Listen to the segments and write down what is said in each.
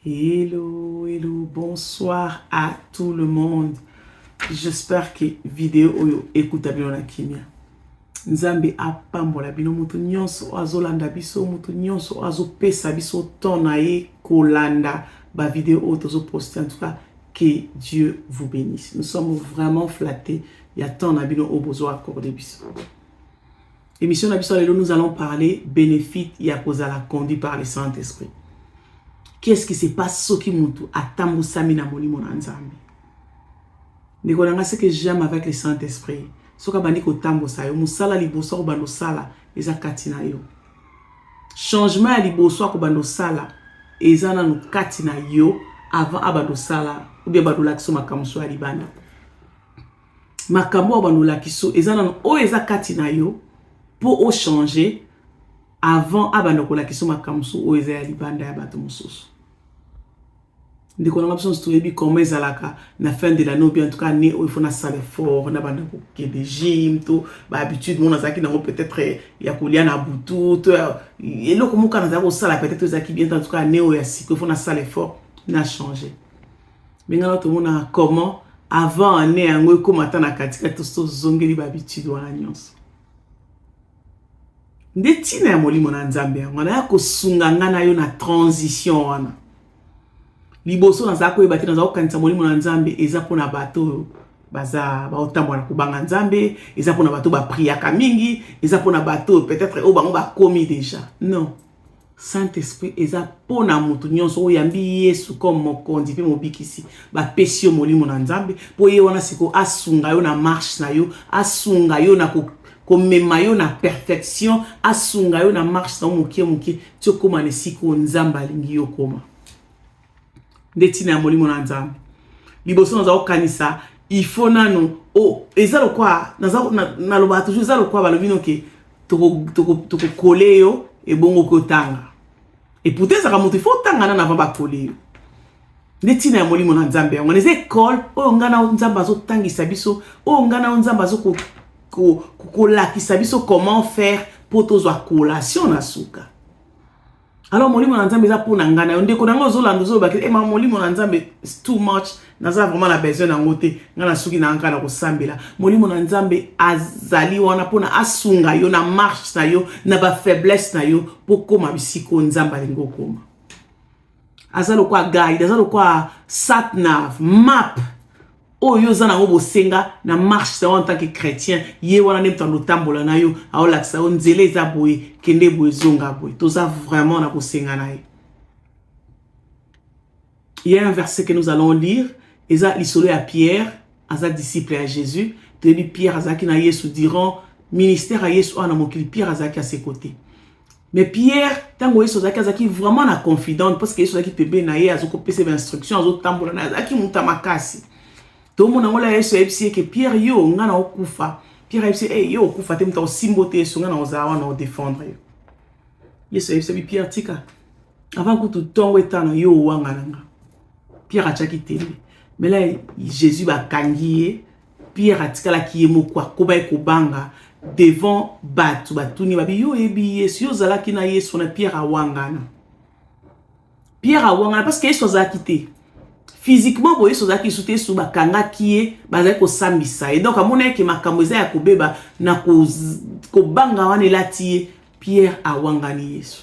Hello, hello, bonsoir à tout le monde. J'espère que vidéo oyo écoute bien na kimia. Nzambe apambola bino mutu nyonso azolanda biso mutu nyonso azopesa biso tona ye kolanda ba vidéo oyo tozo poster. En tout cas, que Dieu vous bénisse. Nous sommes vraiment flattés. Il y a tant na bino obozo accordé biso. Émission na biso lelo nous allons parler bénéfice ya kozala conduit par le Saint-Esprit. Qu'est-ce qui se passe soki mutu atambusami na molimo na Nzambe? Ndeko nanga ce que j'aime avec le Saint-Esprit. Soka bandi ko tambosa yo musala liboso ko bando sala eza katina yo. Changement ya liboso ko bando sala eza na no katina yo avant abando sala ou bien bando lakiso makamso ya libanda. Makambo bando lakiso eza na no o eza katina yo pour o changer avant abando ko lakiso makamso o eza ya libanda ya bato mosusu. Ndeko nanga biso stoyebi comment ezalaka na fin de l'année, bien en tout cas né il faut na salle fort na banda ko ke de gym to ba habitude mon azaki nango peut-être ya kolia na butu to eloko muka na zako sala peut-être ezaki bien en tout cas né ya siko il faut na salle fort na changer. Mais ngana to mona comment avant année yango ko matana katika to zongeli ba habitude wana nyonso. Ndetina ya molimo na Nzambe ngana ya ko sunga ngana yo na transition wana. Liboso na zako ebati na zako kanisa molimo na Nzambe eza pona bato baza ba otambo na kubanga Nzambe, eza pona bato ba priaka mingi, eza pona bato peut-être o bango ba komi déjà. Non. Saint-Esprit eza pona mutu nyonso o yambi Yesu comme mokonzi pe mobikisi ba pesio molimo na Nzambe po ye wana siko asunga yo na marche na yo, asunga yo na komema yo na perfection, asunga yo na marche na mukie tio koma ne siko Nzambe alingi yo koma. Ndetina ya molimo na Nzambe. Liboso na zao kanisa, il faut nano o ezalo kwa na loba toujours ezalo kwa balobino ke toko kole yo e bongo ko tanga. Et pourtant ça kamoto il faut tanga na va ba kole yo. Ndetina ya molimo na Nzambe. On les écoles o ngana Nzambe azo tangisa biso, o ngana Nzambe azo ko lakisa biso comment faire pour tozwa collation na suka. Alors molimo na Nzambe eza pona ngana ndeko nango zolanda zobaki ma molimo na Nzambe is too much naza vraiment na besoin na ngote ngana suki na nkala ko sambela molimo na Nzambe azali wana pona asunga yo na marche na yo na ba faiblesse na yo pokoma bisiko Nzambe lingo koma azalo kwa guide azalo kwa sat nav map oyo zana ngo bosenga na marche en tant que chrétien ye wana nemtando tambola na yo aolakisa o nzele za boye kende boye zonga boye toza vraiment na bosenga na ye. Il y a un verset que nous allons lire eza lisolo ya Pierre aza disciple à Jésus tebi Pierre azaki na Yesu durant ministère à Yesu ana mokili Pierre azaki à ses côtés. Mais Pierre tango Yesu azaki vraiment na confident parce que Yesu azaki pebe na ye azoko pese ba instruction azo tambola na azaki mutamakasi. Tout le monde a dit que Pierre yo ngana okufa. Pierre a dit yo okufa te mta simbote so ngana ozawa na défendre yo. Yesu a dit Pierre tika. Avant que tout temps wetana yo wangana. Pierre a chaki tele. Mais là Jésus ba kangiye. Pierre a tika la kiyemo kwa koba ekobanga devant batuni babi yo ebi Yesu yo zalaki na Yesu na Pierre a wangana. Pierre a wangana parce que Yesu a quitté. Physiquement boye so zaki soute sou ba kanga kiye bazali ko sambisa et donc amona ke makambo eza ya kobeba na ko banga wana lati Pierre a wangani Yesu.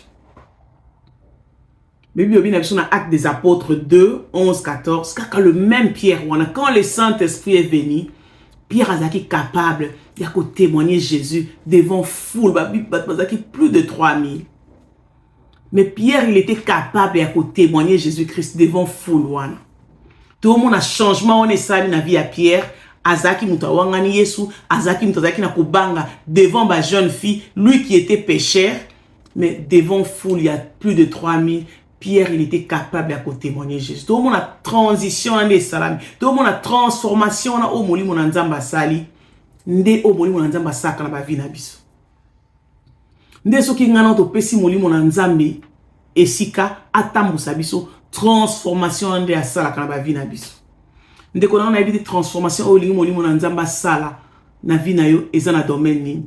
Bible bien na Actes des Apôtres 2 11 14 quand le même Pierre wana quand le Saint-Esprit est venu Pierre azaki capable de témoigner Jésus devant foule bazaki plus de 3000. Mais Pierre il était capable de témoigner Jésus-Christ devant foule wana. Tout le monde a changement on est sami na vie à Pierre azaki mutawangani Yesu azaki mutazaki na kubanga devant ba jeune fille lui qui était pécheur mais devant foule il y a plus de 3000 Pierre il était capable de témoigner Jésus. Tout le monde a transition en salami tout le monde a transformation na o molimo na Nzamba sali nde o molimo na Nzamba saka na ba vie na biso nde soki ngana to pesi molimo na Nzambe esika atambusa biso transformation de sala kana ba vie na biso ndeko na ebiti transformation o limo na Nzamba sala na vie na yo eza na domaine ni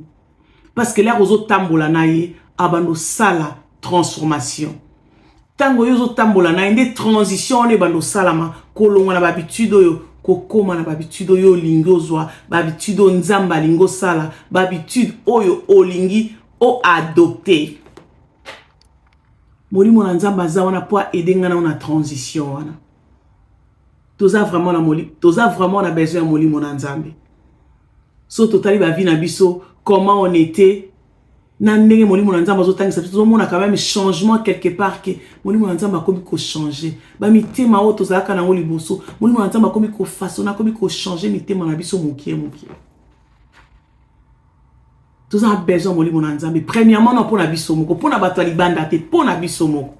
parce que là ozo tambola na ye abando sala transformation tango yo zo tambola na inde transition ne bando salama kolonga na babitude oyo kokoma na babitude oyo olingi ozwa babitude nzamba lingo sala babitude oyo olingi o adopter molimo na nzamba za wana po aider na transition wana toza vraiment na besoin ya molimo na nzambe so totali ba vie na biso comment on était na ndenge molimo na nzamba zotangisa biso mona quand même changement quelque part que molimo na nzamba komi ko changer ba mitema o tozalaka na ngo liboso molimo na nzamba komi ko façonner komi ko changer mitema na biso mokie toza besoin molimo na nzambe premièrement non pona biso moko pona bato libanda te pona biso moko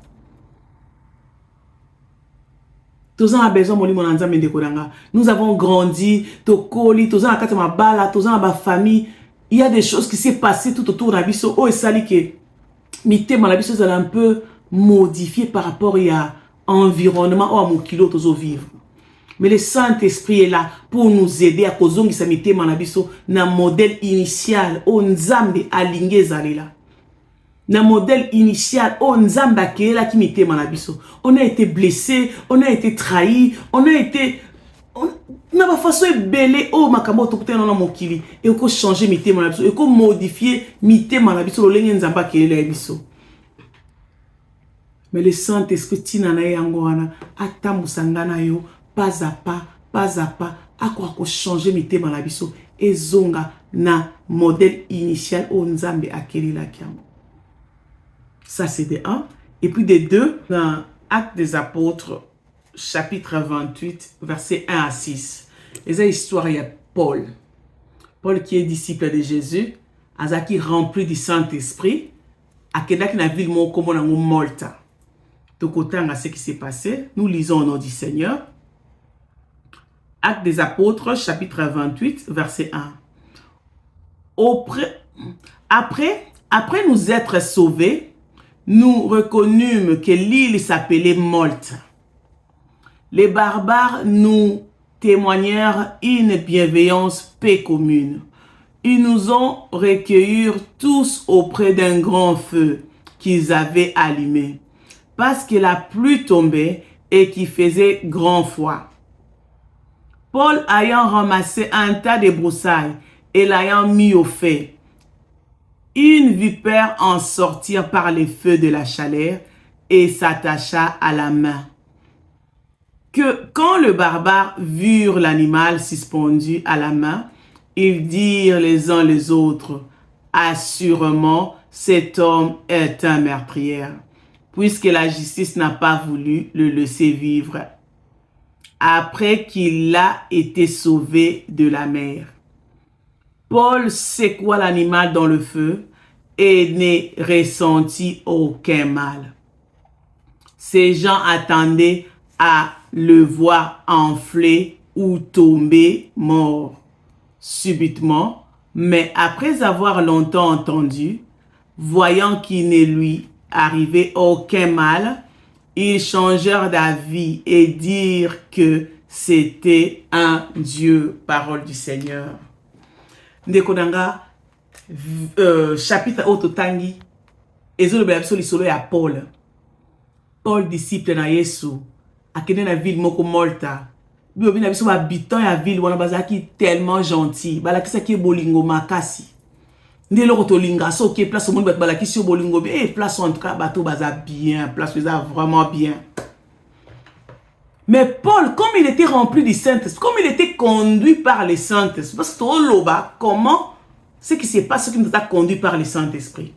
toza besoin molimo na nzambe ndeko nanga nous avons grandi tokoli toza na kati mabala toza na ba famille. Il y a des choses qui s'est passé tout autour de biso oh sali que mitema na biso ça un peu modifié par rapport à environnement ou à mon kilo tozo vivre. Mais le Saint-Esprit est là pour nous aider à kozongisa mitema na biso na modèle initial o nzambe alinge zalela. Na modèle initial o nzambe akela ki mitema na biso. On a été blessé, on a été trahi, on a été na ba façon ebele o makambo to kutena na mokili e ko changer mitema na biso e ko modifier mitema na biso lolenge nzamba akela biso. Mais le Saint-Esprit tina na yango wana atambusa na yo pas à pas akwa ko changer mitema na biso ezonga na modèle initial o nzambe akelela kiango. Ça c'est de 1 et puis de 2 dans Actes des Apôtres chapitre 28 verset 1 à 6. Et cette histoire il y a Paul qui est disciple de Jésus, azaki rempli du Saint-Esprit, akendaki na ville moko komona ngo Malta. Tokotanga ce qui s'est passé, nous lisons au nom du Seigneur. Actes des Apôtres, chapitre 28, verset 1. Après nous être sauvés, nous reconnûmes que l'île s'appelait Malte. Les barbares nous témoignèrent une bienveillance peu commune. Ils nous ont recueillis tous auprès d'un grand feu qu'ils avaient allumé, parce que la pluie tombait et qu'il faisait grand froid. Paul ayant ramassé un tas de broussailles et l'ayant mis au feu, une vipère en sortit par les feux de la chaleur et s'attacha à la main. Que quand le barbare virent l'animal suspendu à la main, ils dirent les uns les autres, assurément cet homme est un meurtrier, puisque la justice n'a pas voulu le laisser vivre, après qu'il a été sauvé de la mer. Paul secoua l'animal dans le feu et ne ressentit aucun mal. Ces gens attendaient à le voir enfler ou tomber mort subitement, mais après avoir longtemps entendu, voyant qu'il ne lui arrivait aucun mal, ils changèrent d'avis et dirent que c'était un Dieu. Parole du Seigneur. Ndekonanga chapitre ototangi ezolo bebiso lisolo ya Paul disciple na Yesu akende na ville moko Malta bibi na biso habitant ya ville wana bazaki tellement gentil balakisa ki bolingo makasi ndelo ko tolinga so ke place monde bat balakisi bolingo be place en tout cas bato baza bien place baza vraiment bien. Mais Paul, comme il était rempli du Saint-Esprit, comme il était conduit par le Saint-Esprit, parce que comment ce qui se passe, ce qui nous a conduit par le Saint-Esprit.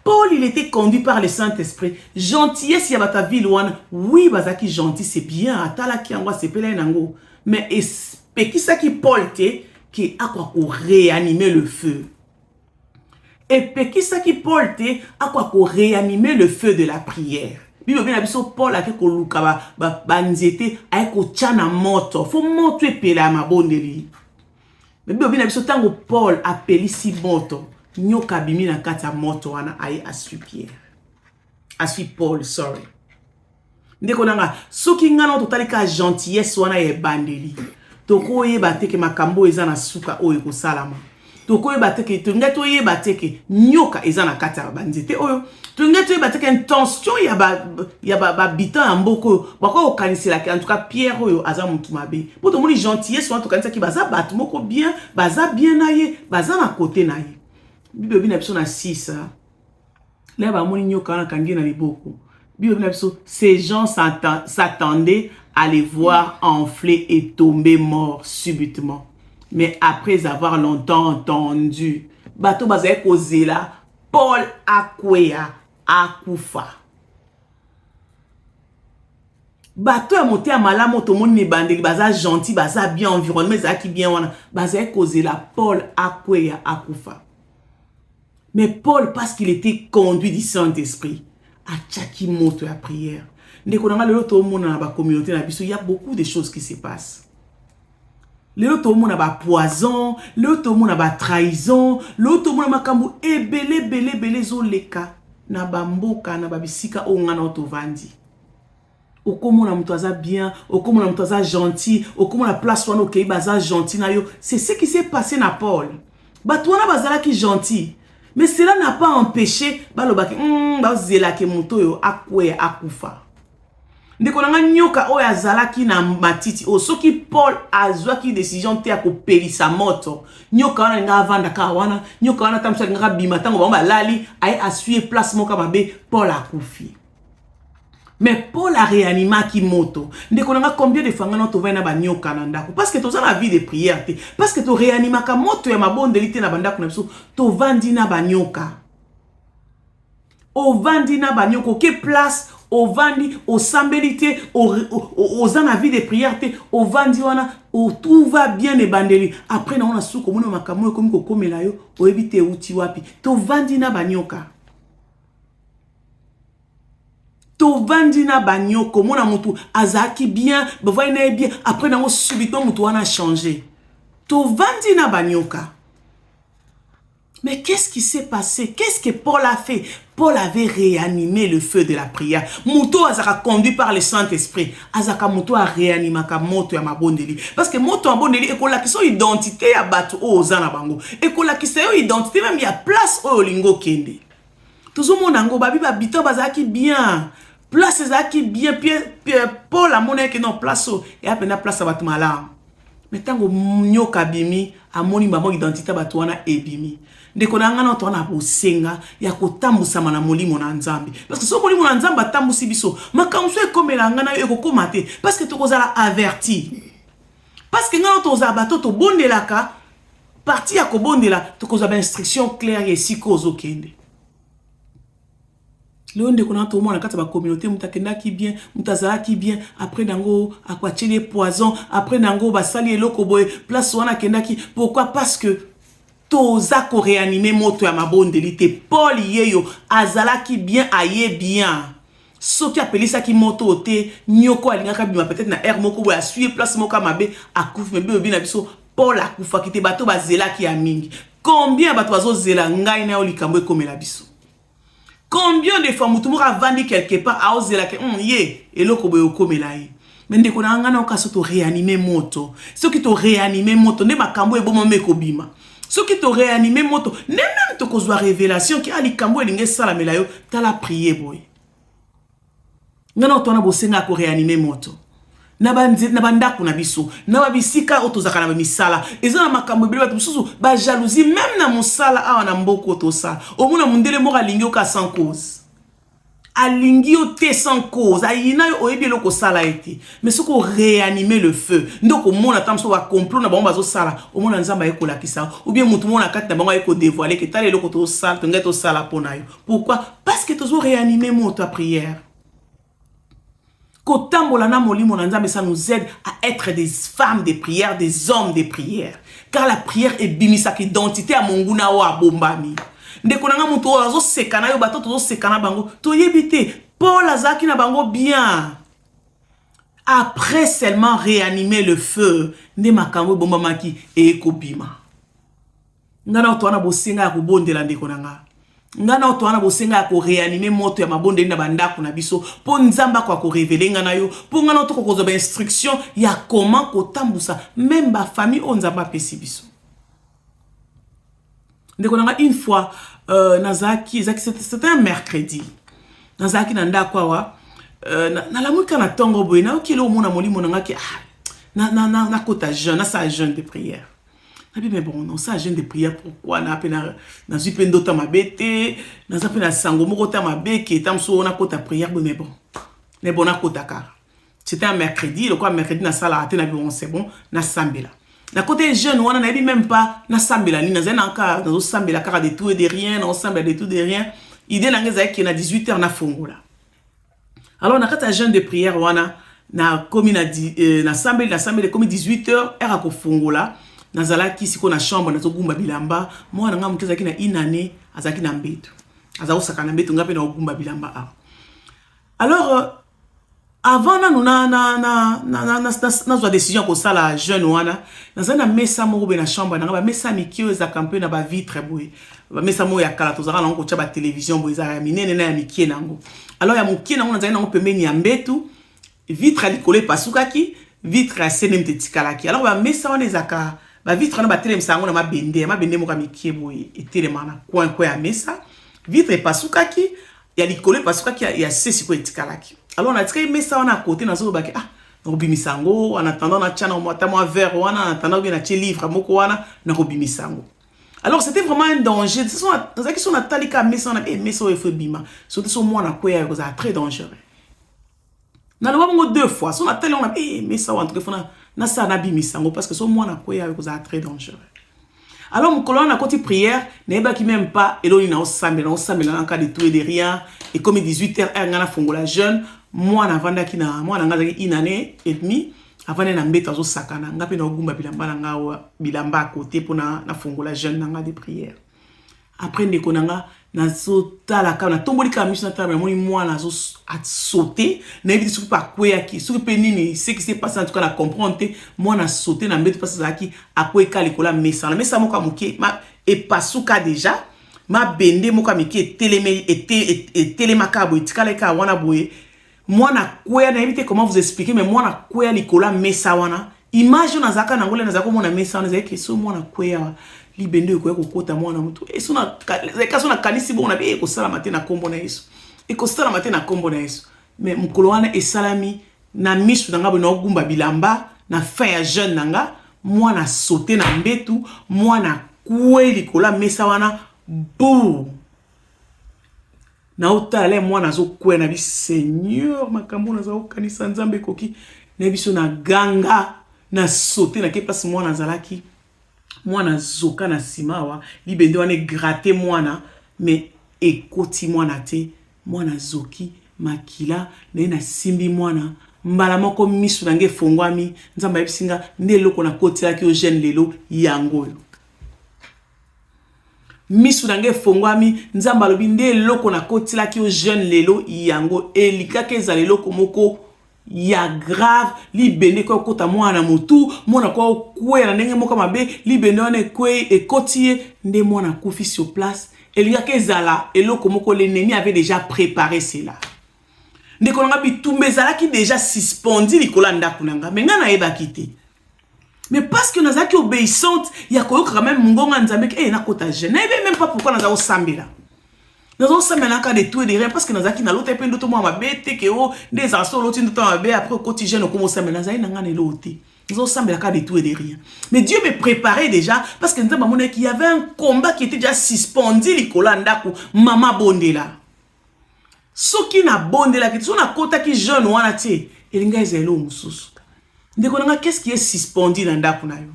Paul, il était conduit par le Saint-Esprit. Gentillesse, il y a ta ville, oui, bazaki gentil, c'est bien, atala ki angwa, c'est pelé nango. Mais qui ça qui Paul était, qui a quoi pour réanimer le feu. Et qui ça qui Paul était, a quoi pour réanimer le feu de la prière. Bible bien biso Paul a ko luka ba nzete ay ko tchana moto fo moto epela mabondeli. Mais bible bien biso tango Paul appeli si moto nyoka bimi na kata moto wana ay asu Pierre. Asu Paul, sorry. Ndeko nanga soki ngana totali ka gentillesse wana e bandeli. Toko yeba te ke makambo eza na suka oyo ko salama. toko bateke to nga to ye bateke nyoka ezana kata banzete oyo to nga to ye bateke intention ya ba bitan mboko bako okanisela en tout cas Pierre oyo aza mutu mabe po to moni gentillesse so to kanisa ki baza bat moko bien baza bien na ye baza na côté na ye Bible bina biso na 6 là ba moni nyoka na kangi na liboko Bible bina biso ces gens s'attendaient à les voir enfler et tomber morts subitement. Mais après avoir longtemps entendu, bato bazaye kozela, Paul akwea akufa. Bato a monté à malamu to monde ne bandeli baza gentil, baza bien environnement, baza qui bien wana, bazaye kozela, Paul akwea akufa. Mais Paul, parce qu'il était conduit du Saint-Esprit, a tchaki moto la prière. Il y a beaucoup de choses qui se passent. L'autre monde a poison, l'autre monde a trahison, l'autre monde a makambu belé zoleka na bamboka na babisika ongana otovandi. Okomona mtu aza bien, okomona mtu aza gentil, okomona place wana okei baza gentil na yo. C'est ce qui s'est passé na Paul. Batwana bazala ki gentil. Mais cela n'a pas empêché balobaki bazela ke muto yo akwe akufa. Ndeko nanga nyoka oyo azalaki na matiti o soki Paul azwaki décision te akopelisa moto nyoka wana nga avanda ka wana nyoka wana tamsa nga bima tango ba lali ay asuye place moka mabe Paul akufi. Mais Paul a réanimé qui moto. Ndeko nanga combien de fois ngana to va na ba nyoka na ndako parce que to za na vie de prière te parce que to réanima ka moto ya mabondelité na bandako na biso to vandi na ba nyoka. O vandi na ba nyoka ke place au vandi, au sambelité, aux en avis de prière, au vandi, tout va bien et bandeli. Après, on a sous comme on a comme comme la yo, au évite ou tiwapi. To vandi na banyoka. To vandi na banyoka, mon amutu, azaki bien, bevoye bien. Après, on a subitement mutu on a changé. To vandi na banyoka. Mais qu'est-ce qui s'est passé? Qu'est-ce que Paul a fait? Paul avait réanimé le feu de la prière. Mouto azaka conduit par le Saint-Esprit. Azaka mouto a réanimé ka moto ya mabondeli. Parce que moto ya mabondeli ekola ki so identité ya batu o ozana bango. Ekola ki se yo identité même ya place o lingo kende. Tozo monango babi babito bazaki bien. Place ezaki bien Paul a monné que non place o et apena place batu malam. Mais tango nyoka bimi amoni maman identité batu wana ebimi. Ndeko na ngana to na bosenga ya kotambusa na molimo na nzambe parce que so molimo na nzambe atambusi biso makamso ekomela ngana yo ekokoma te parce que tokozala averti parce que ngana to za bato to bondelaka parti ya kobondela tokozala instruction claire et sikozo kende le ndeko na to mona kata ba communauté mutakenda ki bien mutazala ki bien après nango akwacheli poison après nango basali eloko boye place wana kenda ki pourquoi parce que toza ko réanimer moto ya mabondelité Paul yeyo azalaki bien aye bien soki apelisa ki moto ote nyoko alingaka bima peut-être na air moko boya suye place moko mabe akufi mebe bina biso Paul akufa kite bato bazelaki ya mingi combien bato bazozela ngai na olikambo ekomela biso combien de fois mutu moko avandi quelque part aozela ke ye eloko boyo komela ye mais ndeko na ngana okaso to réanimer moto soki to réanimer moto nde makambo ebomo meko bima ce qui t'aurait réanimé moto, même te cause la révélation qui a li kambo elinge sala melayo, t'as la prié boy. Ngana to na bosenga ko réanimer moto. Na banda kuna biso, na babisika otozaka na misala. Ezana makambo bele batu susu ba jalousie même na musala awa na mboko to sala. Omuna mundele mo alingi oka sans cause. Alingi ote sans cause, ayina yo oyebi eloko sala ete. Mais ce qu'on réanimer le feu, ndoko mona tamso wa complot na bango bazo sala, o mona nzamba ekola kisa, ou bien mutu mona kati na bango eko dévoiler que tale eloko to sala, to ngeto sala pona yo. Pourquoi? Parce que tozo réanimer mon ta prière. Kotambola na molimo na nzambe, ça nous aide à être des femmes de prière, des hommes de prière. Car la prière est bimisaki identité à monguna wa bombami. Ndeko nanga mutu azo sekana yo bato tozo sekana bango to yebite Paul azaki na bango bien après seulement réanimer le feu nde makambo bomba maki e kobima ngana to ana bosenga ya kobondela ndeko nanga ngana to ana bosenga ya ko réanimer moto ya mabonde na bandako na biso po nzamba kwa ko révéler ngana yo po ngana to ko ba instruction ya comment ko tambusa même ba famille on nzamba pesi biso. Une fois, c'était un mercredi. Nazaki nanda kwa na la muka na tongo boy na okilo mona molimo na ki na kota jeune na sa jeune de prière. Mais bon, non, ça jeune de prière pourquoi na pena na zupe ndota mabete na za pena sango moko ta mabeke tamso na kota prière mais bon na kota car. C'était un mercredi, le quoi mercredi na sala ate na bon c'est bon na sambela. Na côté jeune on na dit même pas na sambela ni na zena ka na sambela car de tout et de rien, na sambela de tout de rien. Idée na ngeza ki na 18h na fongola. Alors na kata jeune de prière wana na komi na sambela komi 18h era ko fongola. Nazala ki siko na chambre na zogumba bilamba mwana nga mukeza ki na inane azaki na mbeto aza saka na mbeto ngape na ogumba bilamba. Alors avant na zwa décision ko sala jeune wana nazana mesa moko be na chambre na ba mesa mikio za campagne na ba vitre boy ba mesa mo ya kala tozaka na ko cha ba télévision boy za ya minene na ya mikie nango. Alors ya mukie nango nazali nango pembeni ya mbetu vitre alikole pasukaki vitre ya senem tetikalaki. Alors ba mesa wana ezaka ba vitre na ba télé msango na mabende mo ka mikie boy etelema na coin ya mesa vitre pasukaki ya likole pasukaki ya sesi ko etikalaki. Alors on a tiré mais ça on a côté na zo baki na bimisango en attendant na tchana mo tamo verre wana en attendant bien na tché livre moko wana na bimisango. Alors c'était vraiment un danger. Ce sont dans qui sont na talika mais ça on a mais ça il faut bima. Surtout sur moi na quoi ça très dangereux. Na lo bango deux fois son ateli on a mais ça on entre fona na ça na bimisango parce que sur moi na quoi ça très dangereux. Alors mon colonne à côté prière n'est qui même pas eloni na osambe na cas de tout et de rien et comme 18h ngana fongola jeune moi na vanda ki na moi na ngazaki une année et demie avant na mbeta zo sakana ngape na ogumba bilamba na ngawa bilamba à côté pour na fongola jeune na de prière. Après ndeko nanga na sota la ka na tomboli ka mission na table moi na zo a sauter na éviter sur pas quoi qui sur penini ce qui s'est passé en tout cas la comprendre moi na sauter na mbeta parce que a quoi ka likola mesa moka moke ma et pasuka déjà ma bende moka miki télémé et télémakabo itikala ka wana boye. Moi na quoi na éviter comment vous expliquer mais moi na quoi likola mesa wana image na zaka na ngole na zako mona mesa na zaki so moi na quoi libende ko kota mwana mutu e sona ka sona kanisi bon na be ko sala matin na kombo na Yesu e ko sala matin na kombo na Yesu mais mukolo wana e salami na misu nanga bona ogumba bilamba na fin ya jeune nanga mwana sauter na mbetu mwana kweli kola mesa wana bou na otale mwana zo kwena bi Seigneur makambo na zo kanisa nzambe koki na biso na ganga na sauter na ke place mwana zalaki mwana zoka na simawa libende wane gratter mwana mais ekoti mwana te mwana zoki makila na simbi mwana mbala moko misu nange fongwami nzamba ebisinga nde loko na koti yaki o jeune lelo yango misu nange fongwami nzamba lobi nde loko na koti yaki o jeune lelo yango elikaka ezala loko moko ya grave libende ko kota mwana mutu mwana ko kwe na ndenge moka mabe libende wana kwe ekotie nde mwana kufi sur place elikaka ezala eloko moko l'ennemi avait déjà préparé cela ndeko nga bitumba ezalaki déjà suspendi likola ndako nanga mais nga na yeba kité mais parce que nazaki obéissante ya koyoka quand même ngonga nzambe na kota jeune même pas pourquoi naza osambela nous avons ça de tout et de rien parce que nous avons l'autre peu d'autres mois ma bête que oh des assos l'autre temps après au quotidien nous commençons à nous avons l'autre nous avons ça de tout et de rien mais Dieu me préparait déjà parce que nous avons qu'il y avait un combat qui était déjà suspendu Nicolas Ndaku maman bondela ce qui n'a bondela qui sont à côté qui jeune ou en tie et les gars ils ont mususu ndeko nanga qu'est-ce qui est suspendu dans Ndaku na yo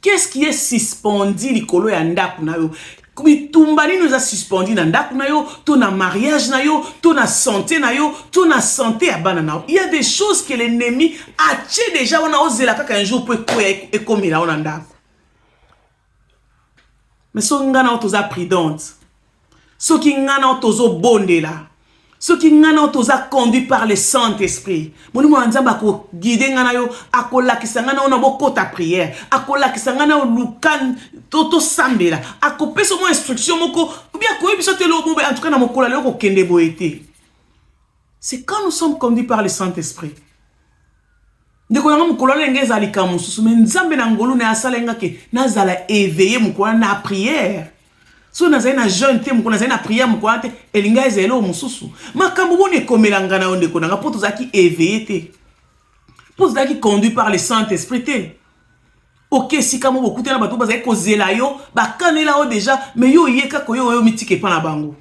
qu'est-ce qui est suspendu Nicolo ya Ndaku na yo Kuitumbani nous a suspendu dans ndaku na yo, ton mariage na yo, ton santé na yo, ton santé à banana. Il y a des choses que l'ennemi a tué déjà on a osé la kaka un jour pour et comme il a on ndaku. Mais so ngana otoza prudente. So ki ngana otozo bonde là. So ki ngana otoza conduit par le Saint-Esprit. Moni mo nzamba ko guider ngana yo akola kisanga na ona bokota prière. Akola kisanga na lukan toto sambela. Akope so mo instruction moko ou bien ko biso te lo bombe en tout cas na mokola le ko kende boete. C'est quand nous sommes conduits par le Saint-Esprit. ndeko nanga mukolo lenge ezali kamususu mais nzambe na ngolu na asalenga ke nazala éveillé mukolo na prière so nazali na jeune te mukolo nazali na prière mukolo te elinga ezelo mususu makambo boni ekomelanga na ndeko nanga poto zaki éveillé te poto zaki conduit par le Saint-Esprit te ok sika mo bokute na bato bazali kozela yo bakanela o déjà mais yo yeka ko yo mitike pa na bango.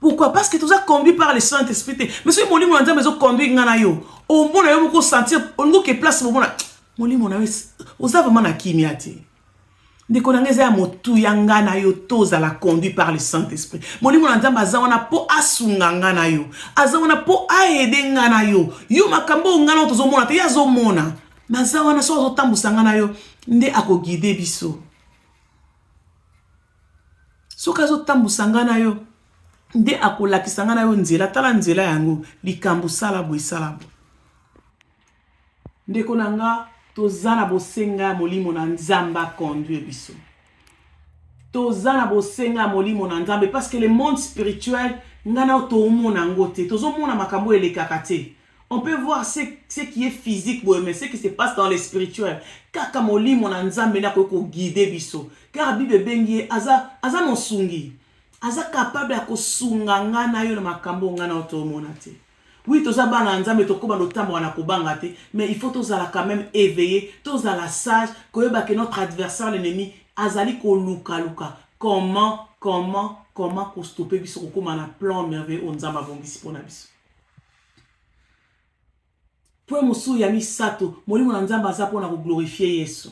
Pourquoi? Parce que tout ça conduit par le Saint-Esprit. Mais si mon livre nous conduit ngana yo, au moins yo ko sentir on go ke place mon livre na oza vraiment na kimiati. Ndeko nangeza ya motu ya ngana yo toza la conduit par le Saint-Esprit. Mon livre na nzamba za wana po asunga ngana yo. Aza wana po aide ngana yo. Yo makambo ngana tozo mona te yazo mona. Maza wana so zo tambusa ngana yo nde ako guider biso. So kazo tambusa ngana yo nde akolakisa ngana yo nzela tala nzela yango likambo sala bo isala bo ndeko nanga tozana bosenga molimo na nzamba conduire biso tozana bosenga molimo na nzambe parce que le monde spirituel ngana to mona ngote tozo mona makambo elekaka te. On peut voir ce qui est physique mais ce qui se passe dans le spirituel kaka molimo na nzambe na ko guider biso car bible bengi aza mosungi aza capable ya kosunga ngana yo na makambo ngana otomona te. Oui, toza bana nzambe tokoba notambo na kobanga te, mais il faut tozala quand même éveillé, tozala sage, koyeba que notre adversaire l'ennemi azali ko luka. Comment ko stopper biso kokoma na plan merveilleux nzamba bongisi pona biso. Po musu ya misato, molimo na nzamba za pona ko glorifier Yesu.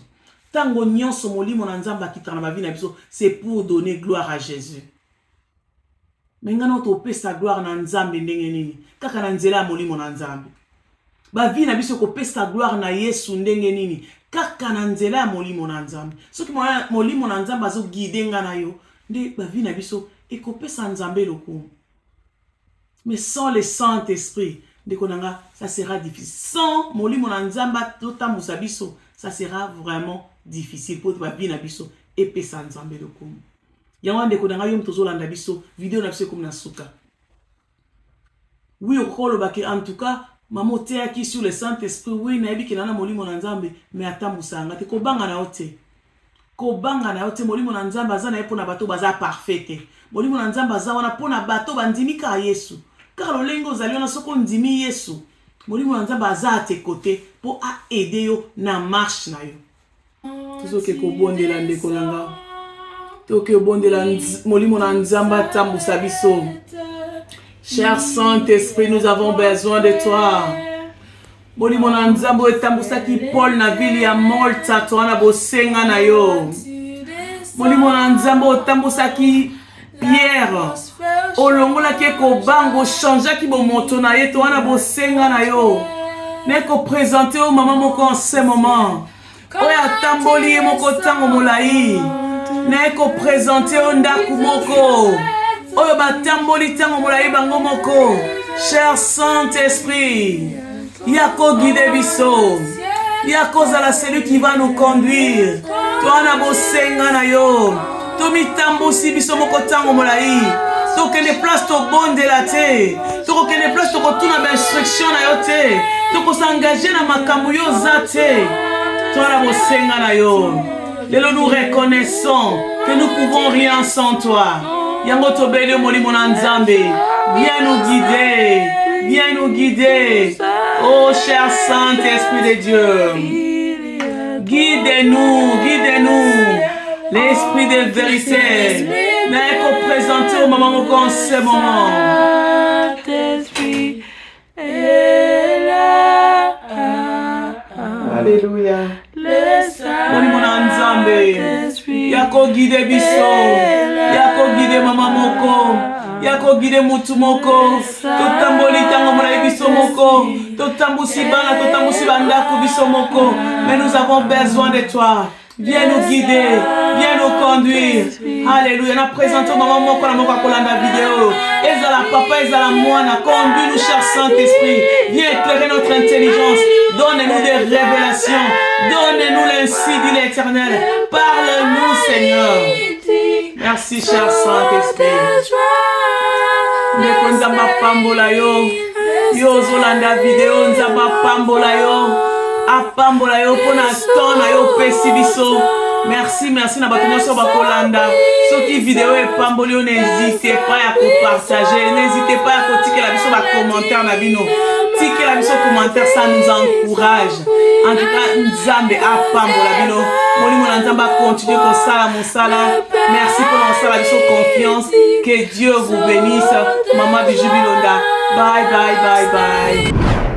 Tango nyonso molimo na nzamba kitana ba vie na biso, c'est pour donner gloire à Jésus. Mais ngana to pesa gloire na nzambe ndenge nini kaka na nzela molimo na nzambe ba vie na biso ko pesa gloire na Yesu ndenge nini kaka na nzela molimo na nzambe soki molimo na nzambe azo guider ngana yo nde ba vie na biso e ko pesa nzambe lokumu. Mais sans le Saint-Esprit ndeko nanga ça sera difficile. Sans molimo na nzambe to tambusa biso ça sera vraiment difficile pour ba vie na biso e pesa nzambe lokumu. Yango ndeko nanga yo mtozolanda biso vidéo na biso comme na suka. Oui okolo baki en tout cas mamo te qui sur le Saint-Esprit oui na yebi kinana molimo na nzambe mais atambusanga te ko banga na ote. Ko banga na ote molimo na nzambe azana yepo na bato baza parfait. Molimo na nzambe aza wana pona bato bandimika Yesu. Car lolengo zali wana soko ndimi Yesu. Molimo na nzambe aza te côté pour a aider yo na marche na yo. Tuzoke ko bondela ndeko nanga. Toke bondela molimo na nzamba tambusa biso. Cher Saint-Esprit, nous avons besoin de toi. Molimo na nzambo etambusa ki Paul na ville ya Malta toana bosenga na yo. Molimo na nzambo etambusa ki Pierre olongola ke ko bango changea ki bo moto na ye toana bosenga na yo. Neko présenter au maman moko en ce moment. Oya tamboli moko tango molai. Neko présenter au ndaku moko. Oyo batamboli tango molai bango moko. Cher Saint-Esprit, yako guide biso. Yako zala celui qui va nous conduire. Toi na bosenga na yo. Tomi tambosi biso moko tango molai. Toke ne place to bonde la te. Toke ne place to kotuna ba instruction na yo te. Toko s'engager na makambo yo zate. Toi na bosenga na yo. Lelo nous reconnaissons que nous pouvons rien sans toi. Yango tobele molimo na nzambe. Viens nous guider. Viens nous guider. Oh cher Saint-Esprit de Dieu. Guide-nous, guide-nous. L'esprit de vérité. N'est qu'au présenter au moment où on ce moment. Alléluia. Molimo na nzambe. Yako guide biso. Yako guide mama moko. Yako guide mutu moko. Totamboli tango mona biso moko. Totambusi bana, totambusi bandako biso moko. Mais nous avons besoin de toi. Viens nous guider, viens nous conduire. Alléluia. Nous présentons maman moko na moko kolanda vidéo. Ezala papa, ezala moana. Conduis-nous, cher Saint-Esprit. Viens éclairer notre intelligence. Donne-nous des révélations. Donne-nous l'ainsi dit l'Éternel. Parle-nous, Seigneur. Merci, cher Saint-Esprit. Ndeko nzamba pambola yo. Yo zolanda vidéo nzamba pambola yo. apambola yo pona ton na yo pesi biso. Merci na bato nyonso bakolanda. Soki vidéo epamboli yo, n'hésitez pas à partager, n'hésitez pas à kotikela biso ba commentaire na bino. Tikela biso commentaire, ça nous encourage. En tout cas, Nzambe apambola bino. Molimo na Nzambe continue kosala mosala. Merci pour mosala biso confiance. Que Dieu vous bénisse. Maman Bijou Bilonda. Bye bye bye bye.